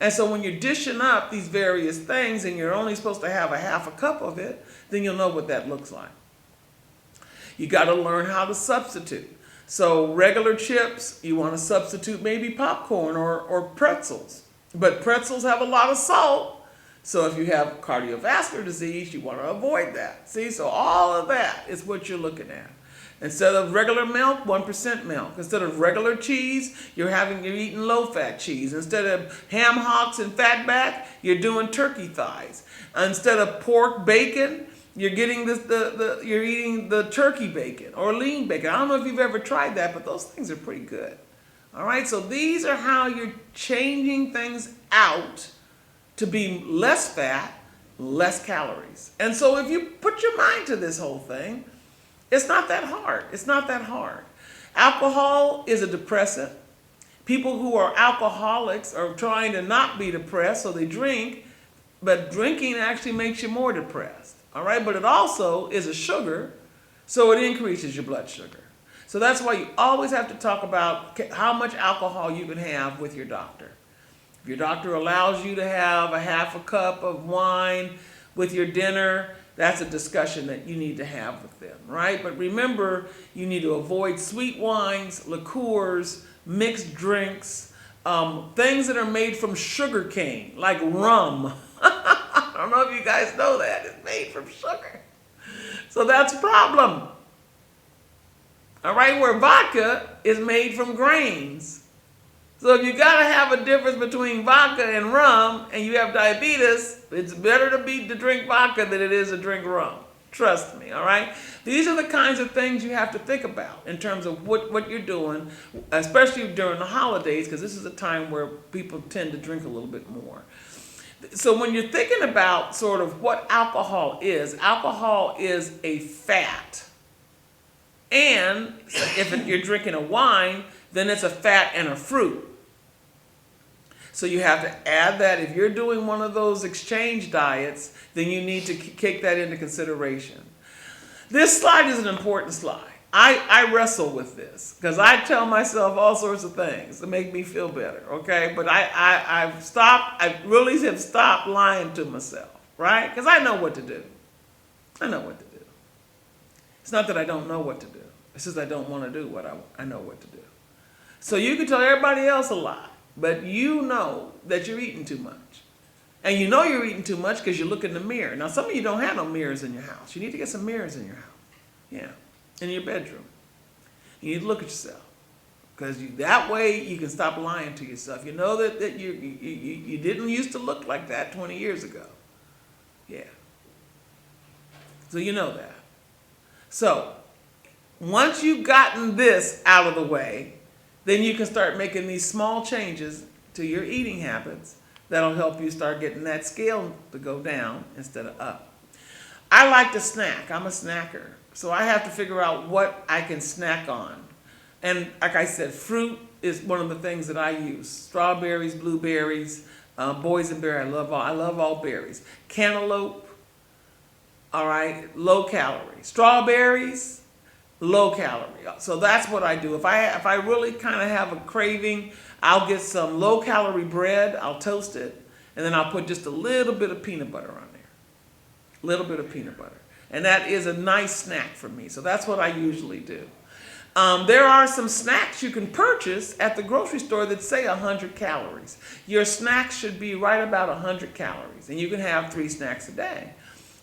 A: And so when you're dishing up these various things and you're only supposed to have a half a cup of it, then you'll know what that looks like. You got to learn how to substitute. So regular chips, you want to substitute maybe popcorn or pretzels. But pretzels have a lot of salt. So if you have cardiovascular disease, you want to avoid that. See, so all of that is what you're looking at. Instead of regular milk, 1% milk. Instead of regular cheese, you're eating low-fat cheese. Instead of ham hocks and fatback, you're doing turkey thighs. Instead of pork bacon, you're eating the turkey bacon or lean bacon. I don't know if you've ever tried that, but those things are pretty good. All right, so these are how you're changing things out to be less fat, less calories. And so if you put your mind to this whole thing, it's not that hard. It's not that hard. Alcohol is a depressant. People who are alcoholics are trying to not be depressed, so they drink, but drinking actually makes you more depressed. All right, but it also is a sugar, so it increases your blood sugar. So that's why you always have to talk about how much alcohol you can have with your doctor. If your doctor allows you to have a half a cup of wine with your dinner, that's a discussion that you need to have with them, right? But remember, you need to avoid sweet wines, liqueurs, mixed drinks, things that are made from sugar cane, like rum. I don't know if you guys know that. It's made from sugar. So that's a problem. All right, where vodka is made from grains. So if you got to have a difference between vodka and rum and you have diabetes, it's better to drink vodka than it is to drink rum. Trust me, all right? These are the kinds of things you have to think about in terms of what you're doing, especially during the holidays, because this is a time where people tend to drink a little bit more. So when you're thinking about sort of what alcohol is a fat. And if you're drinking a wine, then it's a fat and a fruit. So you have to add that. If you're doing one of those exchange diets, then you need to take that into consideration. This slide is an important slide. I wrestle with this because I tell myself all sorts of things to make me feel better, okay? But I really have stopped lying to myself, right? Because I know what to do. I know what to do. It's not that I don't know what to do. It's just I don't want to do what I know what to do. So you can tell everybody else a lie, but you know that you're eating too much. And you know you're eating too much because you look in the mirror. Now, some of you don't have no mirrors in your house. You need to get some mirrors in your house. Yeah, in your bedroom. You need to look at yourself. Because that way you can stop lying to yourself. You know that you didn't used to look like that 20 years ago. Yeah. So you know that. So Once you've gotten this out of the way, then you can start making these small changes to your eating habits that'll help you start getting that scale to go down instead of up. I like to snack. I'm a snacker. So I have to figure out what I can snack on. And like I said, fruit is one of the things that I use. Strawberries, blueberries, boysenberry, I love all berries. Cantaloupe, all right, low calorie. Strawberries, low calorie. So that's what I do. If I really kind of have a craving, I'll get some low calorie bread, I'll toast it, and then I'll put just a little bit of peanut butter on there. A little bit of peanut butter. And that is a nice snack for me. So that's what I usually do. There are some snacks you can purchase at the grocery store that say 100 calories. Your snacks should be right about 100 calories, and you can have 3 snacks a day.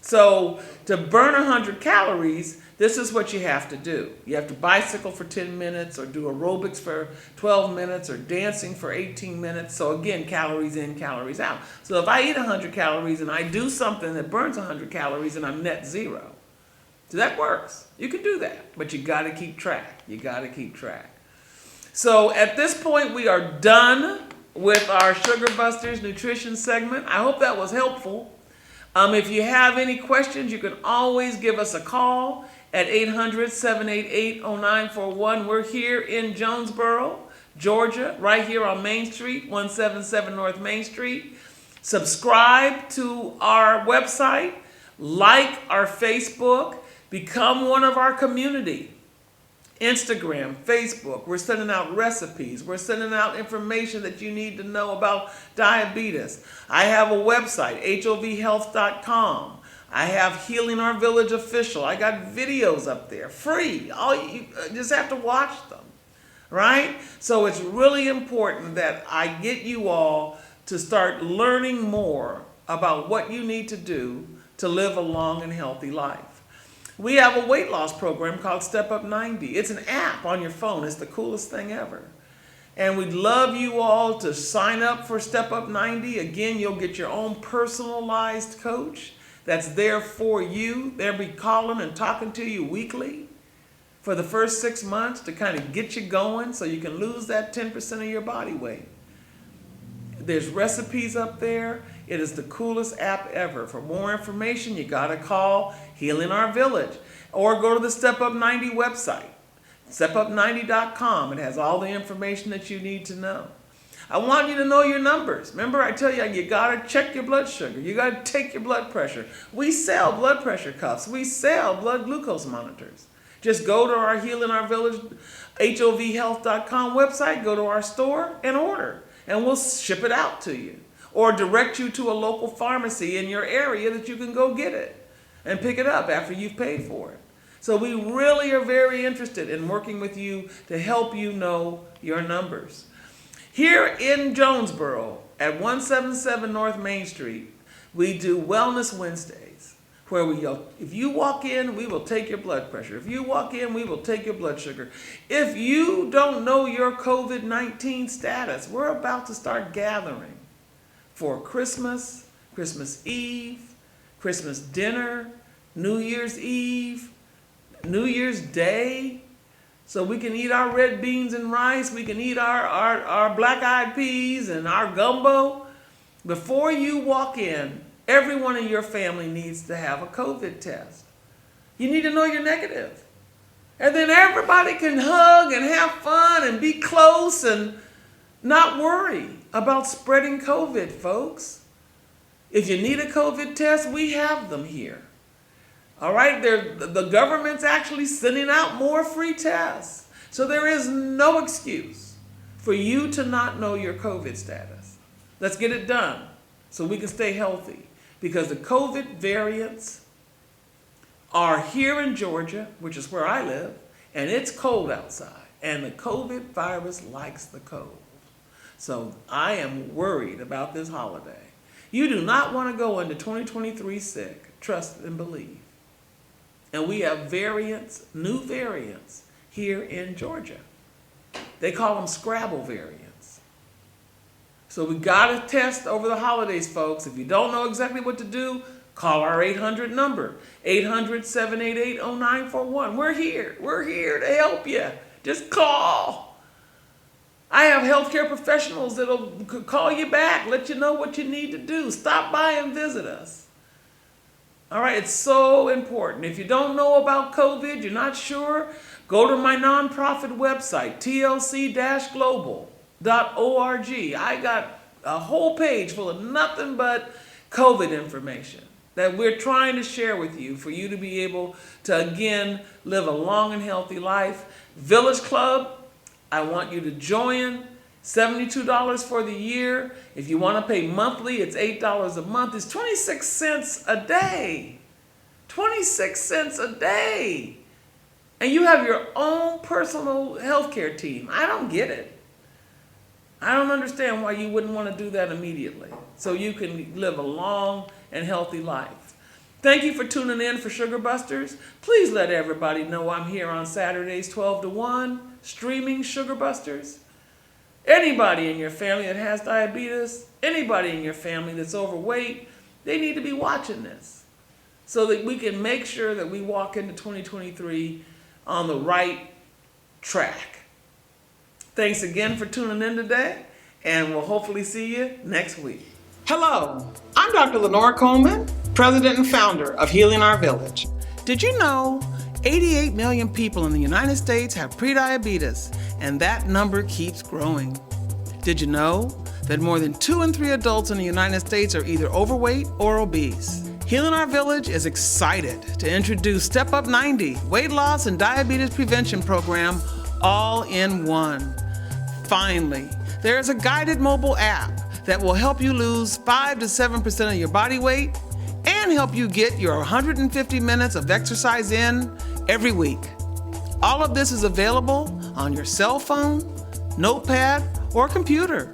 A: So to burn 100 calories, this is what you have to do. You have to bicycle for 10 minutes or do aerobics for 12 minutes or dancing for 18 minutes. So again, calories in, calories out. So if I eat 100 calories and I do something that burns 100 calories and I'm net zero, so that works. You can do that, but you got to keep track. You got to keep track. So at this point, we are done with our Sugar Busters nutrition segment. I hope that was helpful. If you have any questions, you can always give us a call at 800-788-0941. We're here in Jonesboro, Georgia, right here on Main Street, 177 North Main Street. Subscribe to our website, like our Facebook, become one of our community. Instagram, Facebook, we're sending out recipes. We're sending out information that you need to know about diabetes. I have a website, HOVhealth.com. I have Healing Our Village Official. I got videos up there, free. You just have to watch them, right? So it's really important that I get you all to start learning more about what you need to do to live a long and healthy life. We have a weight loss program called Step Up 90. It's an app on your phone. It's the coolest thing ever. And we'd love you all to sign up for Step Up 90. Again, you'll get your own personalized coach that's there for you. They'll be calling and talking to you weekly for the first 6 months to kind of get you going so you can lose that 10% of your body weight. There's recipes up there. It is the coolest app ever. For more information, you got to call Healing Our Village or go to the Step Up 90 website, stepup90.com. It has all the information that you need to know. I want you to know your numbers. Remember, I tell you got to check your blood sugar. You got to take your blood pressure. We sell blood pressure cuffs. We sell blood glucose monitors. Just go to our Healing Our Village, HOVhealth.com website, go to our store and order, and we'll ship it out to you. Or direct you to a local pharmacy in your area that you can go get it and pick it up after you've paid for it. So we really are very interested in working with you to help you know your numbers. Here in Jonesboro at 177 North Main Street, we do Wellness Wednesdays, where if you walk in, we will take your blood pressure. If you walk in, we will take your blood sugar. If you don't know your COVID-19 status, we're about to start gathering for Christmas, Christmas Eve, Christmas dinner, New Year's Eve, New Year's Day. So we can eat our red beans and rice. We can eat our black-eyed peas and our gumbo. Before you walk in, everyone in your family needs to have a COVID test. You need to know you're negative. And then everybody can hug and have fun and be close and not worry about spreading COVID, folks. If you need a COVID test, we have them here. All right, the government's actually sending out more free tests. So there is no excuse for you to not know your COVID status. Let's get it done so we can stay healthy. Because the COVID variants are here in Georgia, which is where I live, and it's cold outside. And the COVID virus likes the cold. So I am worried about this holiday. You do not want to go into 2023 sick. Trust and believe. And we have variants, new variants, here in Georgia. They call them Scrabble variants. So we got to test over the holidays, folks. If you don't know exactly what to do, call our 800 number, 800-788-0941. We're here. We're here to help you. Just call. I have healthcare professionals that'll call you back, let you know what you need to do. Stop by and visit us. All right, it's so important. If you don't know about COVID, you're not sure, go to my nonprofit website, tlc-global.org. I got a whole page full of nothing but COVID information that we're trying to share with you for you to be able to, again, live a long and healthy life. Village Club, I want you to join. $72 for the year. If you want to pay monthly, it's $8 a month. It's 26 cents a day. 26 cents a day. And you have your own personal healthcare team. I don't get it. I don't understand why you wouldn't want to do that immediately so you can live a long and healthy life. Thank you for tuning in for Sugar Busters. Please let everybody know I'm here on Saturdays 12 to 1, streaming Sugar Busters. Anybody in your family that has diabetes, anybody in your family that's overweight, they need to be watching this so that we can make sure that we walk into 2023 on the right track. Thanks again for tuning in today, and we'll hopefully see you next week. Hello, I'm Dr. Lenore Coleman, President and founder of Healing Our Village. Did you know 88 million people in the United States have prediabetes, and that number keeps growing? Did you know that more than 2 in 3 adults in the United States are either overweight or obese? Healing Our Village is excited to introduce Step Up 90, weight loss and diabetes prevention program all in one. Finally, there is a guided mobile app that will help you lose 5 to 7% of your body weight and help you get your 150 minutes of exercise in every week. All of this is available on your cell phone, notepad, or computer.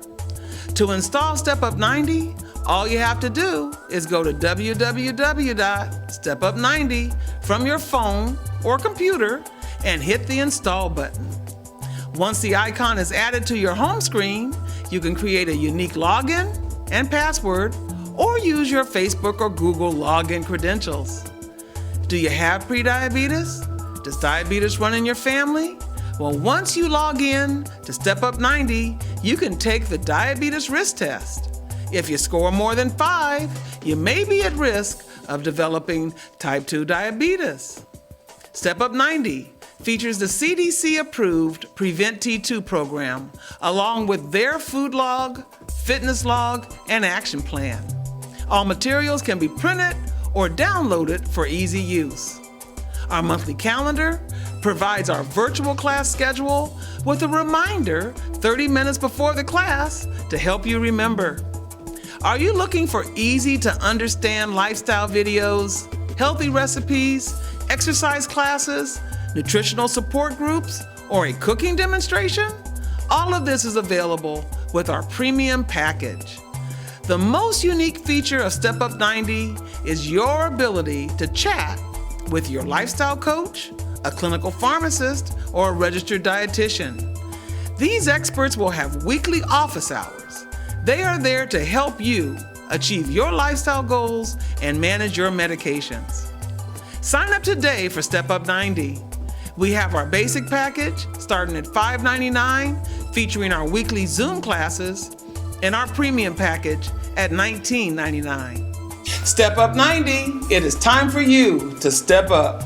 A: To install Step Up 90, all you have to do is go to www.stepup90 from your phone or computer and hit the install button. Once the icon is added to your home screen, you can create a unique login and password or use your Facebook or Google login credentials. Do you have prediabetes? Does diabetes run in your family? Well, once you log in to Step Up 90, you can take the diabetes risk test. If you score more than 5, you may be at risk of developing type 2 diabetes. Step Up 90 features the CDC-approved Prevent T2 program, along with their food log, fitness log, and action plan. All materials can be printed or downloaded for easy use. Our monthly calendar provides our virtual class schedule with a reminder 30 minutes before the class to help you remember. Are you looking for easy to understand lifestyle videos, healthy recipes, exercise classes, nutritional support groups, or a cooking demonstration? All of this is available with our premium package. The most unique feature of Step Up 90 is your ability to chat with your lifestyle coach, a clinical pharmacist, or a registered dietitian. These experts will have weekly office hours. They are there to help you achieve your lifestyle goals and manage your medications. Sign up today for Step Up 90. We have our basic package starting at $5.99, featuring our weekly Zoom classes, and our premium package at $19.99. Step Up 90, it is time for you to step up.